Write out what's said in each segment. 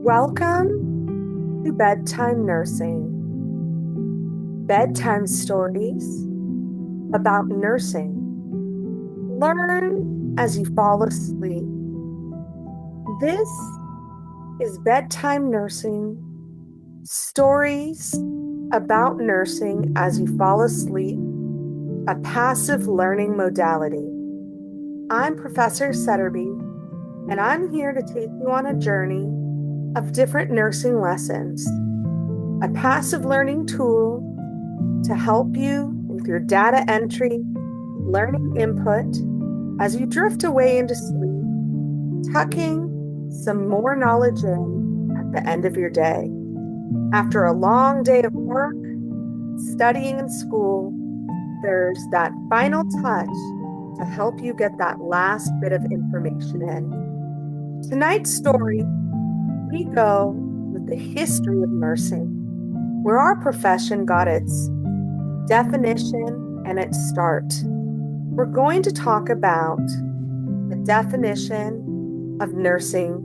Welcome to Bedtime Nursing. Bedtime stories about nursing. Learn as you fall asleep. This is Bedtime Nursing, stories about nursing as you fall asleep, a passive learning modality. I'm Professor Setterby, and I'm here to take you on a journey of different nursing lessons, a passive learning tool to help you with your data entry, learning input as you drift away into sleep, tucking some more knowledge in at the end of your day. After a long day of work, studying in school, there's that final touch to help you get that last bit of information in. Tonight's story, we go with the history of nursing, where our profession got its definition and its start. We're going to talk about the definition of nursing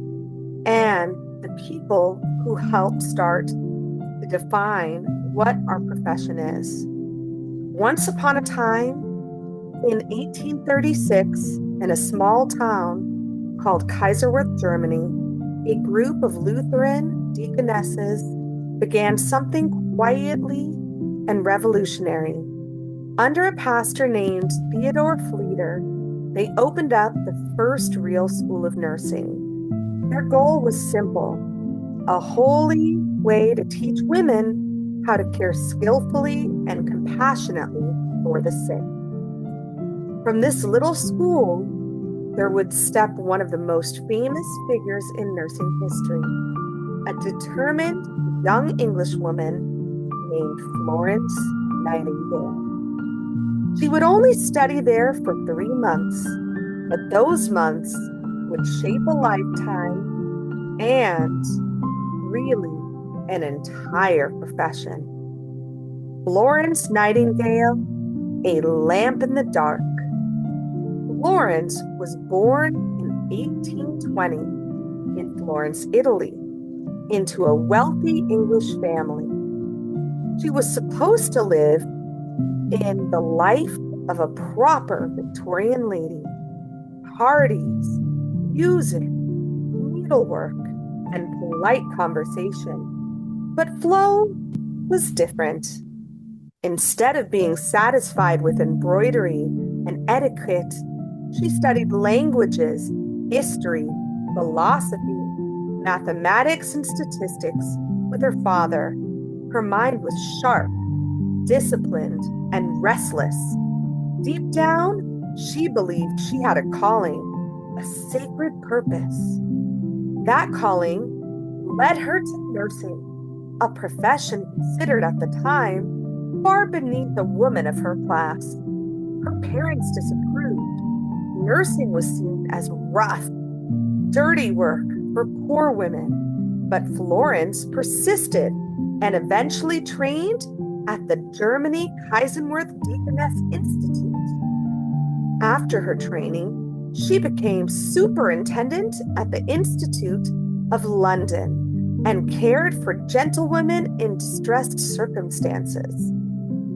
and the people who helped start to define what our profession is. Once upon a time, in 1836, in a small town called Kaiserwerth, Germany, a group of Lutheran deaconesses began something quietly and revolutionary. Under a pastor named Theodor Flieder, they opened up the first real school of nursing. Their goal was simple: a holy way to teach women how to care skillfully and compassionately for the sick. From this little school, there would step one of the most famous figures in nursing history, a determined young Englishwoman named Florence Nightingale. She would only study there for 3 months, but those months would shape a lifetime and really an entire profession. Florence Nightingale, a lamp in the dark. Florence was born in 1820 in Florence, Italy, into a wealthy English family. She was supposed to live in the life of a proper Victorian lady: parties, music, needlework, and polite conversation. But Flo was different. Instead of being satisfied with embroidery and etiquette, she studied languages, history, philosophy, mathematics, and statistics with her father. Her mind was sharp, disciplined, and restless. Deep down, she believed she had a calling, a sacred purpose. That calling led her to nursing, a profession considered at the time far beneath a woman of her class. Her parents disapproved. Nursing was seen as rough, dirty work for poor women, but Florence persisted and eventually trained at the Germany Kaiserwerth Deaconess Institute. After her training, she became superintendent at the Institute of London and cared for gentlewomen in distressed circumstances.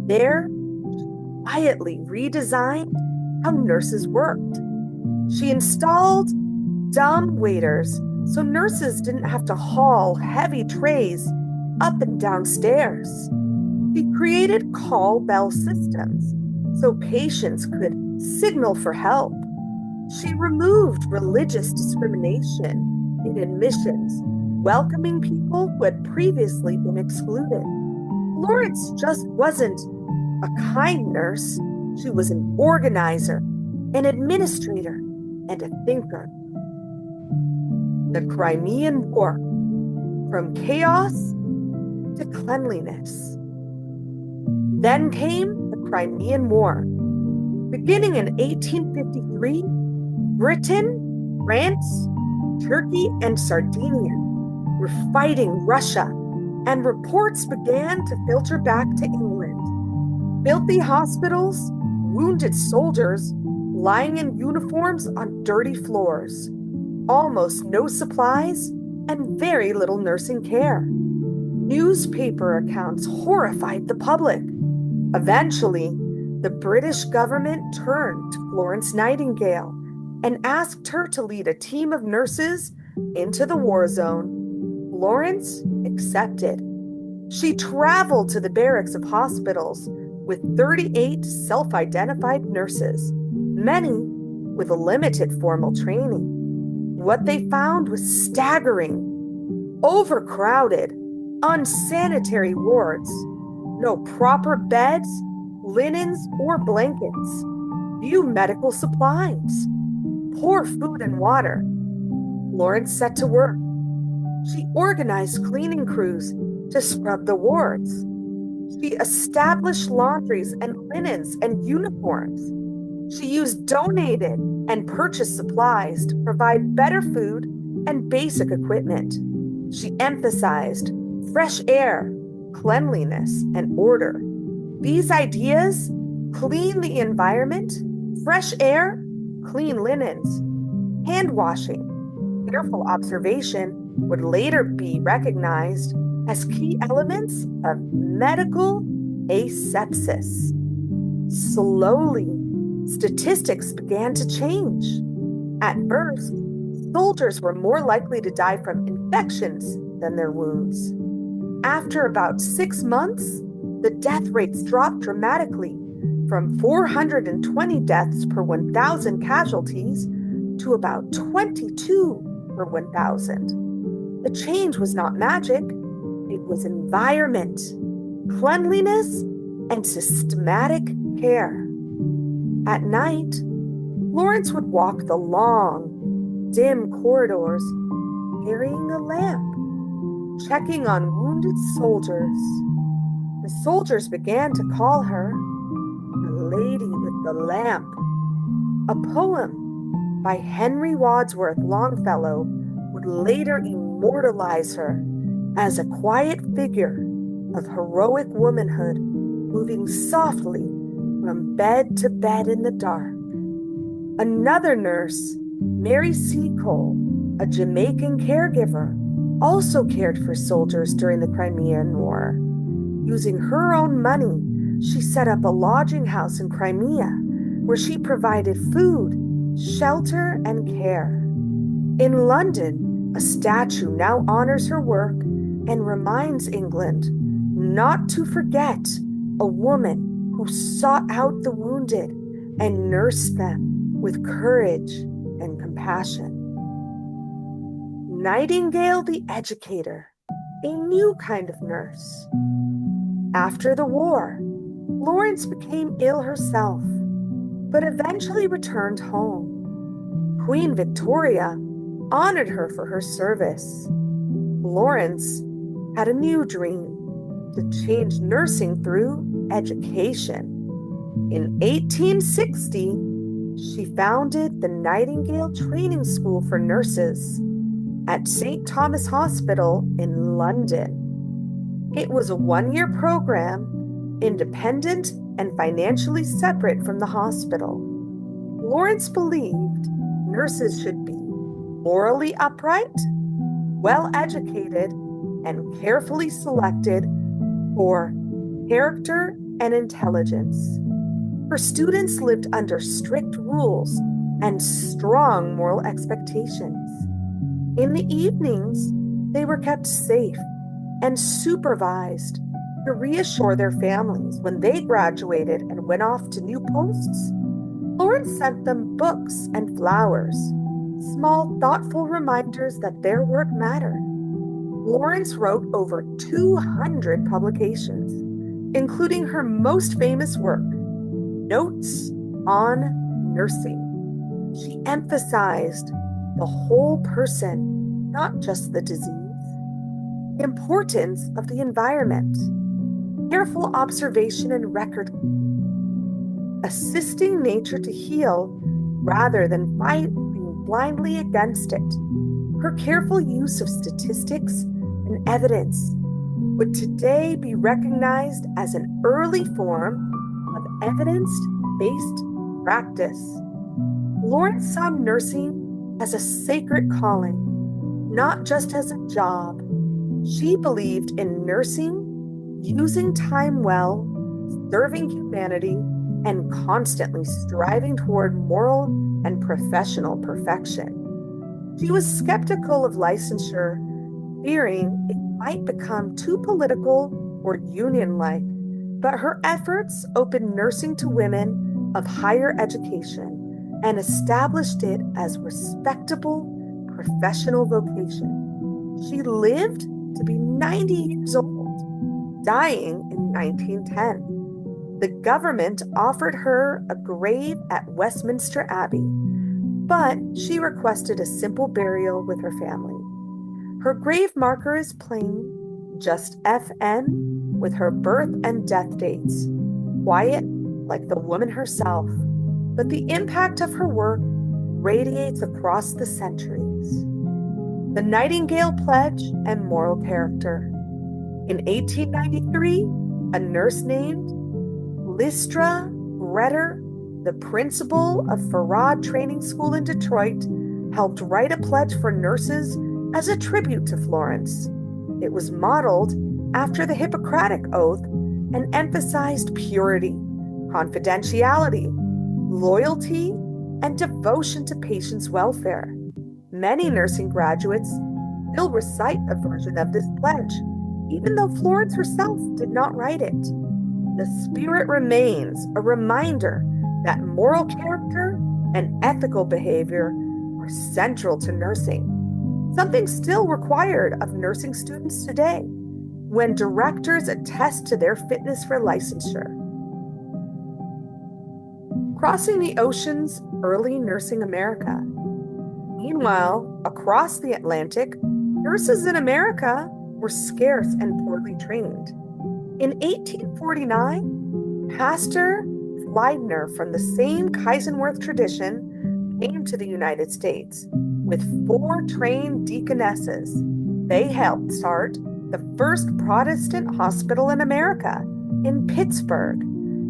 There, she quietly redesigned how nurses worked. She installed dumb waiters so nurses didn't have to haul heavy trays up and down stairs. She created call bell systems so patients could signal for help. She removed religious discrimination in admissions, welcoming people who had previously been excluded. Florence just wasn't a kind nurse. She was an organizer, an administrator, and a thinker. The Crimean War, from chaos to cleanliness. Then came the Crimean War. Beginning in 1853, Britain, France, Turkey, and Sardinia were fighting Russia, and reports began to filter back to England. Filthy hospitals, wounded soldiers, lying in uniforms on dirty floors, almost no supplies, and very little nursing care. Newspaper accounts horrified the public. Eventually, the British government turned to Florence Nightingale and asked her to lead a team of nurses into the war zone. Florence accepted. She traveled to the barracks of hospitals with 38 self-identified nurses, many with limited formal training. What they found was staggering. Overcrowded, unsanitary wards, no proper beds, linens, or blankets, few medical supplies, poor food and water. Florence set to work. She organized cleaning crews to scrub the wards. She established laundries and linens and uniforms. She used donated and purchased supplies to provide better food and basic equipment. She emphasized fresh air, cleanliness, and order. These ideas, clean the environment, fresh air, clean linens, hand washing, careful observation, would later be recognized as key elements of medical asepsis. Slowly, statistics began to change. At first, soldiers were more likely to die from infections than their wounds. After about 6 months, the death rates dropped dramatically from 420 deaths per 1,000 casualties to about 22 per 1,000. The change was not magic. It was environment, cleanliness, and systematic care. At night, Florence would walk the long, dim corridors, carrying a lamp, checking on wounded soldiers. The soldiers began to call her the Lady with the Lamp. A poem by Henry Wadsworth Longfellow would later immortalize her as a quiet figure of heroic womanhood moving softly from bed to bed in the dark. Another nurse, Mary Seacole, a Jamaican caregiver, also cared for soldiers during the Crimean War. Using her own money, she set up a lodging house in Crimea where she provided food, shelter, and care. In London, a statue now honors her work and reminds England not to forget a woman who sought out the wounded and nursed them with courage and compassion. Nightingale the educator, a new kind of nurse. After the war, Florence became ill herself, but eventually returned home. Queen Victoria honored her for her service. Florence had a new dream: to change nursing through education. In 1860, she founded the Nightingale Training School for Nurses at St. Thomas Hospital in London. It was a one-year program, independent and financially separate from the hospital. Florence believed nurses should be morally upright, well-educated, and carefully selected for character and intelligence. Her students lived under strict rules and strong moral expectations. In the evenings, they were kept safe and supervised to reassure their families when they graduated and went off to new posts. Florence sent them books and flowers, small, thoughtful reminders that their work mattered. Florence wrote over 200 publications, including her most famous work, Notes on Nursing. She emphasized the whole person, not just the disease. The importance of the environment, careful observation and record, assisting nature to heal rather than fighting blindly against it. Her careful use of statistics and evidence would today be recognized as an early form of evidence-based practice. Florence saw nursing as a sacred calling, not just as a job. She believed in nursing, using time well, serving humanity, and constantly striving toward moral and professional perfection. She was skeptical of licensure, fearing it might become too political or union-like, but her efforts opened nursing to women of higher education and established it as respectable professional vocation. She lived to be 90 years old, dying in 1910. The government offered her a grave at Westminster Abbey, but she requested a simple burial with her family. Her grave marker is plain, just FN, with her birth and death dates, quiet like the woman herself, but the impact of her work radiates across the centuries. The Nightingale Pledge and Moral Character. In 1893, a nurse named Lystra Bretter, the principal of Farad Training School in Detroit, helped write a pledge for nurses as a tribute to Florence. It was modeled after the Hippocratic Oath and emphasized purity, confidentiality, loyalty, and devotion to patients' welfare. Many nursing graduates still recite a version of this pledge, even though Florence herself did not write it. The spirit remains a reminder that moral character and ethical behavior are central to nursing, something still required of nursing students today when directors attest to their fitness for licensure. Crossing the oceans, early nursing America. Meanwhile, across the Atlantic, nurses in America were scarce and poorly trained. In 1849, Pastor Leidner from the same Kaisenworth tradition came to the United States with 4 trained deaconesses. They helped start the first Protestant hospital in America, in Pittsburgh.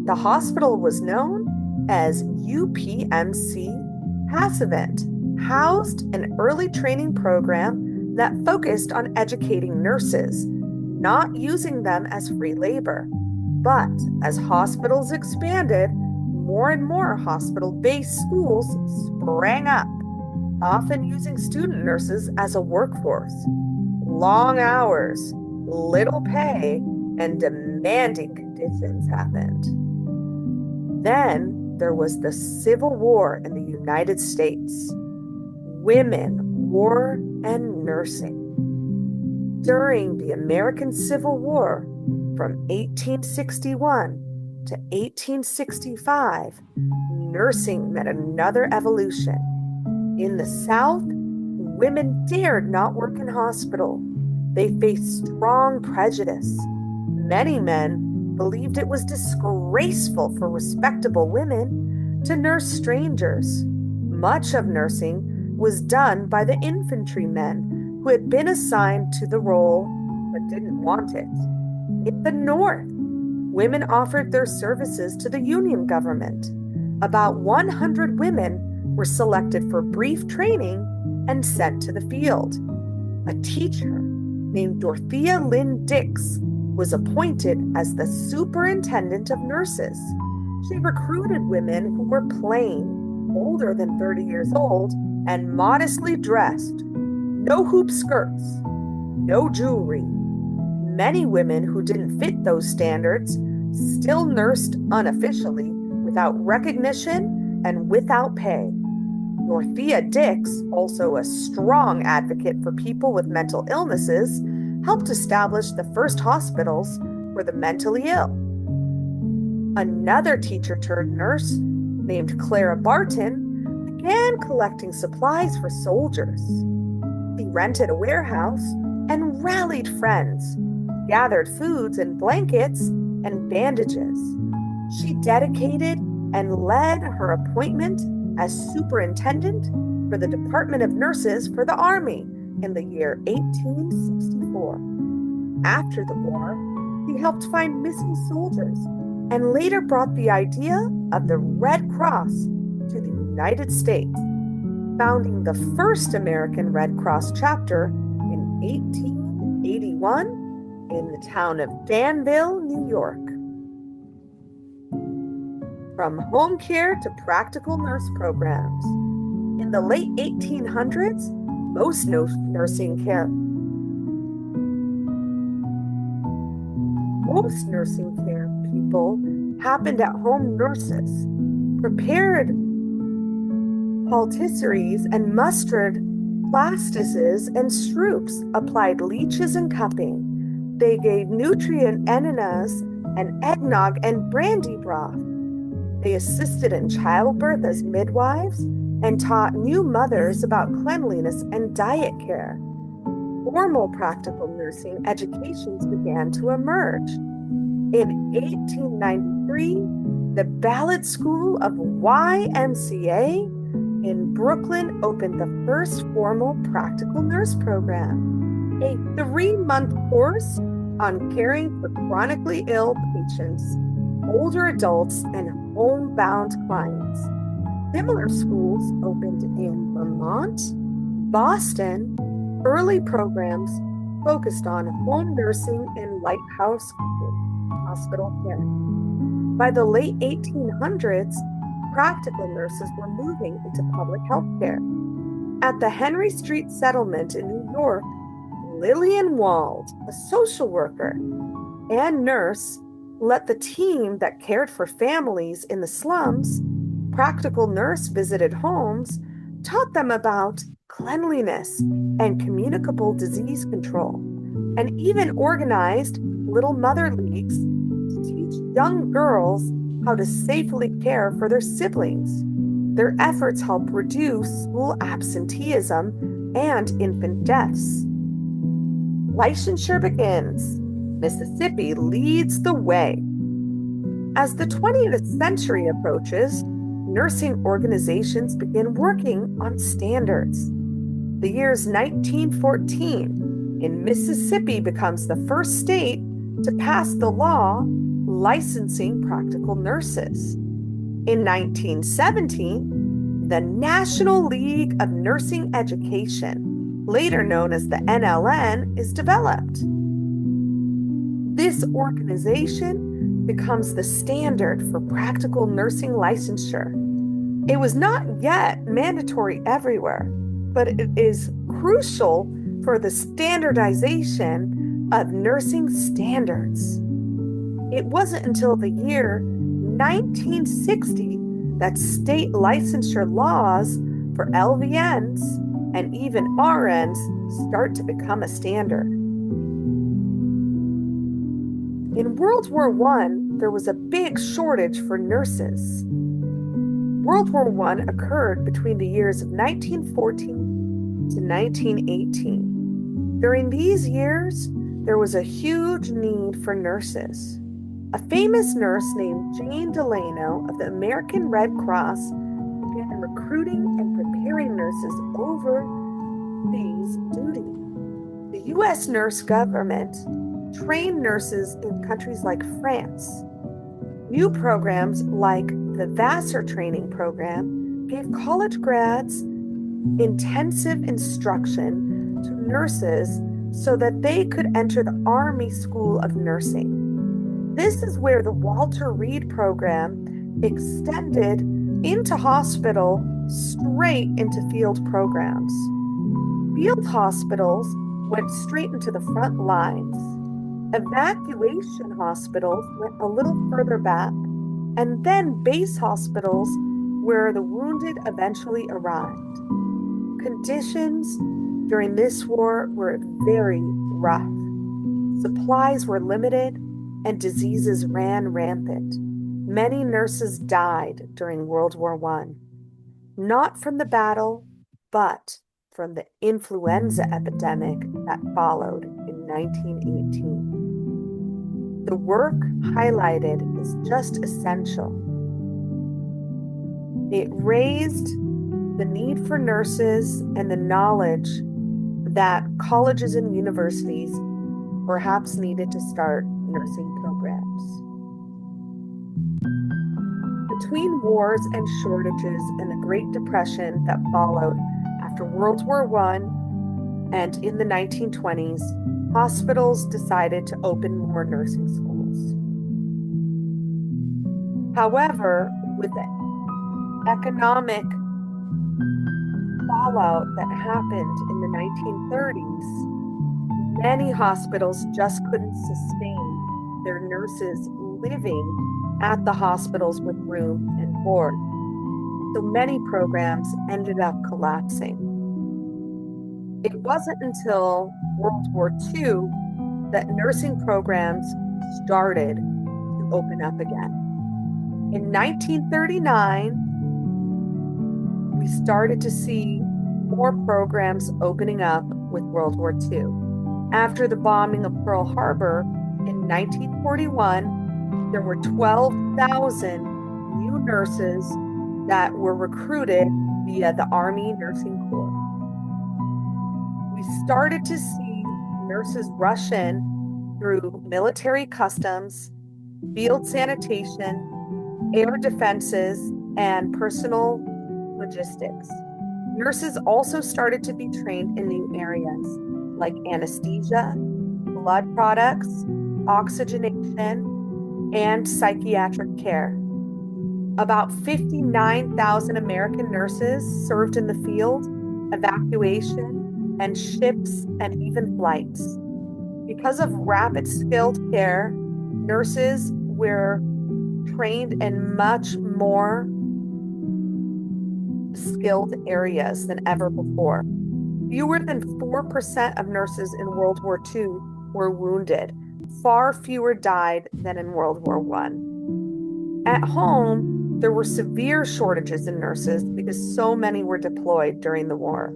The hospital was known as UPMC Passavant, housed an early training program that focused on educating nurses, not using them as free labor. But as hospitals expanded, more and more hospital-based schools sprang up, often using student nurses as a workforce. Long hours, little pay, and demanding conditions happened. Then there was the Civil War in the United States. Women, war, and nursing. During the American Civil War, from 1861 to 1865, nursing met another evolution. In the South, women dared not work in hospital. They faced strong prejudice. Many men believed it was disgraceful for respectable women to nurse strangers. Much of nursing was done by the infantrymen who had been assigned to the role but didn't want it. In the North, women offered their services to the Union government. About 100 women were selected for brief training and sent to the field. A teacher named Dorothea Lynn Dix was appointed as the superintendent of nurses. She recruited women who were plain, older than 30 years old, and modestly dressed. No hoop skirts, no jewelry. Many women who didn't fit those standards still nursed unofficially, without recognition and without pay. Dorothea Dix, also a strong advocate for people with mental illnesses, helped establish the first hospitals for the mentally ill. Another teacher-turned-nurse, named Clara Barton, began collecting supplies for soldiers. She rented a warehouse and rallied friends, gathered foods and blankets and bandages. She dedicated and led her appointment as superintendent for the Department of Nurses for the Army in the year 1864. After the war, he helped find missing soldiers and later brought the idea of the Red Cross to the United States, founding the first American Red Cross chapter in 1881 in the town of Danville, New York. From home care to practical nurse programs. In the late 1800s, most nursing care people happened at home. Nurses prepared poultices and mustard plastices and stroups, applied leeches and cupping. They gave nutrient enemas and eggnog and brandy broth. They assisted in childbirth as midwives and taught new mothers about cleanliness and diet care. Formal practical nursing educations began to emerge. In 1893, the Ballard School of YMCA in Brooklyn opened the first formal practical nurse program, a 3-month course on caring for chronically ill patients, older adults, and homebound clients. Similar schools opened in Vermont, Boston. Early programs focused on home nursing and lighthouse hospital care. By the late 1800s, practical nurses were moving into public health care. At the Henry Street settlement in New York, Lillian Wald, a social worker and nurse, led the team that cared for families in the slums. Practical nurse visited homes, taught them about cleanliness and communicable disease control, and even organized little mother leagues to teach young girls how to safely care for their siblings. Their efforts helped reduce school absenteeism and infant deaths. Licensure begins. Mississippi leads the way. As the 20th century approaches, nursing organizations begin working on standards. The year's 1914, and Mississippi becomes the first state to pass the law licensing practical nurses. In 1917, the National League of Nursing Education, later known as the NLN, is developed. This organization becomes the standard for practical nursing licensure. It was not yet mandatory everywhere, but it is crucial for the standardization of nursing standards. It wasn't until the year 1960 that state licensure laws for LVNs and even RNs start to become a standard. In World War I, there was a big shortage for nurses. World War I occurred between the years of 1914 to 1918. During these years, there was a huge need for nurses. A famous nurse named Jane Delano of the American Red Cross began recruiting and preparing nurses overseas duty. The U.S. nurse government trained nurses in countries like France. New programs like the Vassar training program gave college grads intensive instruction to nurses so that they could enter the Army School of Nursing. This is where the Walter Reed program extended into hospital straight into field programs. Field hospitals went straight into the front lines. Evacuation hospitals went a little further back, and then base hospitals where the wounded eventually arrived. Conditions during this war were very rough. Supplies were limited and diseases ran rampant. Many nurses died during World War I, not from the battle, but from the influenza epidemic that followed in 1918. The work highlighted is just essential. It raised the need for nurses and the knowledge that colleges and universities perhaps needed to start nursing programs. The Between wars and shortages and the Great Depression that followed after World War I and in the 1920s, hospitals decided to open more nursing schools. However, with the economic fallout that happened in the 1930s, many hospitals just couldn't sustain their nurses living at the hospitals with room and board. So many programs ended up collapsing. It wasn't until World War II that nursing programs started to open up again. In 1939, we started to see more programs opening up with World War II. After the bombing of Pearl Harbor in 1941, there were 12,000 new nurses that were recruited via the Army Nursing Corps. We started to see nurses rush in through military customs, field sanitation, air defenses, and personal logistics. Nurses also started to be trained in new areas like anesthesia, blood products, oxygenation, and psychiatric care. About 59,000 American nurses served in the field, evacuation, and ships and even flights. Because of rapid skilled care, nurses were trained in much more skilled areas than ever before. Fewer than 4% of nurses in World War II were wounded. Far fewer died than in World War I. At home, there were severe shortages in nurses because so many were deployed during the war.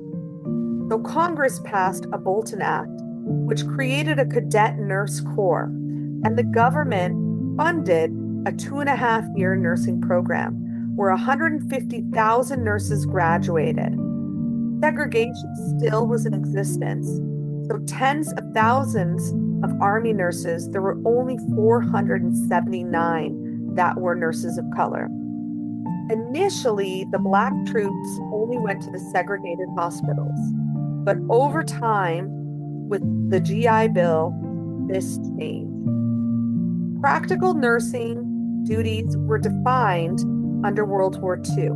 So Congress passed a Bolton Act, which created a cadet nurse corps, and the government funded a 2.5-year nursing program where 150,000 nurses graduated. Segregation still was in existence, so tens of thousands of Army nurses, there were only 479 that were nurses of color. Initially, the Black troops only went to the segregated hospitals, but over time, with the GI Bill, this changed. Practical nursing duties were defined under World War II.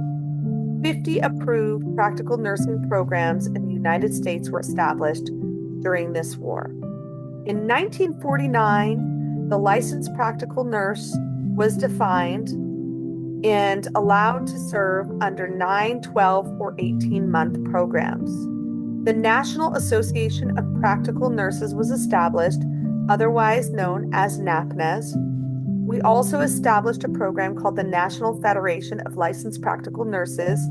50 approved practical nursing programs in the United States were established during this war. In 1949, the licensed practical nurse was defined and allowed to serve under 9, 12, or 18-month programs. The National Association of Practical Nurses was established, otherwise known as NAPNAS. We also established a program called the National Federation of Licensed Practical Nurses,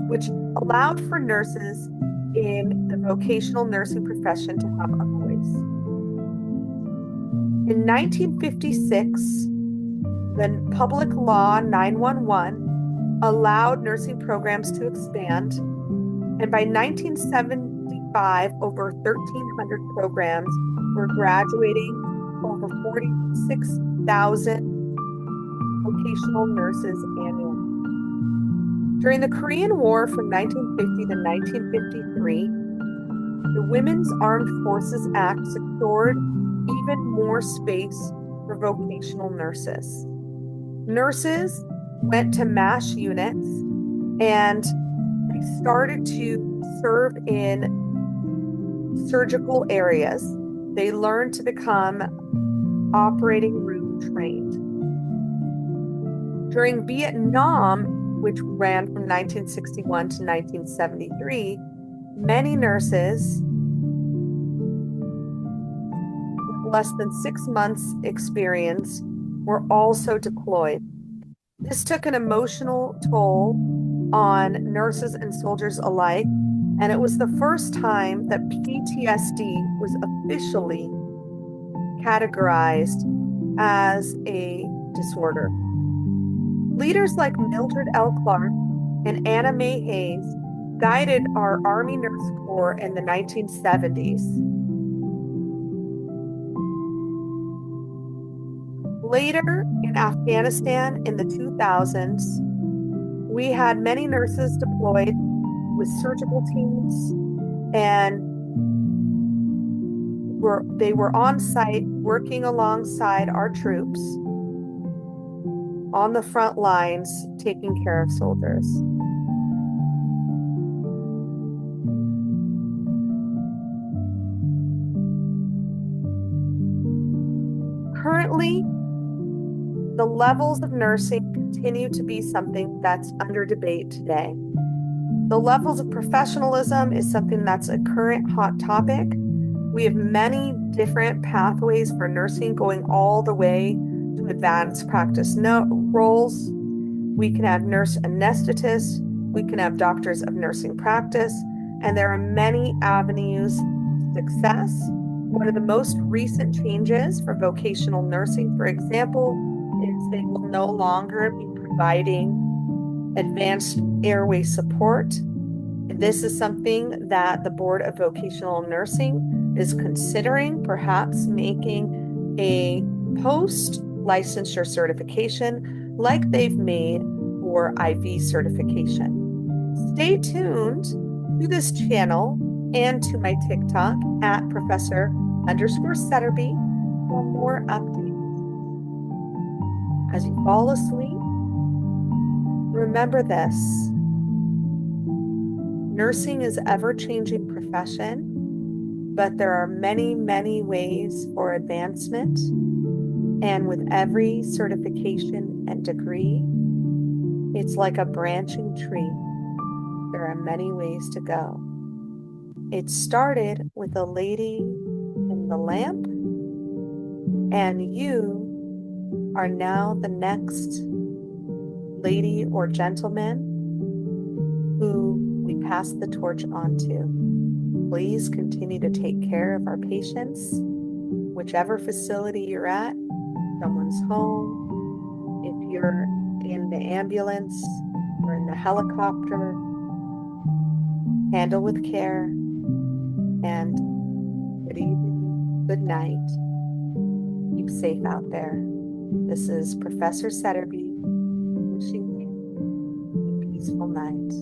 which allowed for nurses in the vocational nursing profession to have a voice. In 1956, the Public Law 911 allowed nursing programs to expand, and by 1975, over 1,300 programs were graduating over 46,000 vocational nurses annually. During the Korean War from 1950 to 1953, the Women's Armed Forces Act secured even more space for vocational nurses. Nurses went to MASH units and they started to serve in surgical areas. They learned to become operating room trained. During Vietnam, which ran from 1961 to 1973, many nurses with less than 6 months experience were also deployed. This took an emotional toll on nurses and soldiers alike, and it was the first time that PTSD was officially categorized as a disorder. Leaders like Mildred L. Clark and Anna Mae Hayes guided our Army Nurse Corps in the 1970s. Later in Afghanistan in the 2000s, We had many nurses deployed with surgical teams, and they were on site working alongside our troops on the front lines, taking care of soldiers. Currently, the levels of nursing continue to be something that's under debate today. The levels of professionalism is something that's a current hot topic. We have many different pathways for nursing going all the way to advanced practice roles. We can have nurse anesthetists, we can have doctors of nursing practice, and there are many avenues to success. One of the most recent changes for vocational nursing, for example, is they will no longer be providing advanced airway support. This is something that the Board of Vocational Nursing is considering, perhaps making a post-licensure certification like they've made for IV certification. Stay tuned to this channel and to my TikTok at Professor_Setterby for more updates. As you fall asleep, remember this: nursing is an ever-changing profession, but there are many, many ways for advancement. And with every certification and degree, it's like a branching tree. There are many ways to go. It started with a lady in the lamp, and you are now the next lady or gentleman who we pass the torch on to. Please continue to take care of our patients, whichever facility you're at, someone's home, if you're in the ambulance or in the helicopter. Handle with care, and good evening, good night. Keep safe out there. This is Professor Setterby wishing you a peaceful night.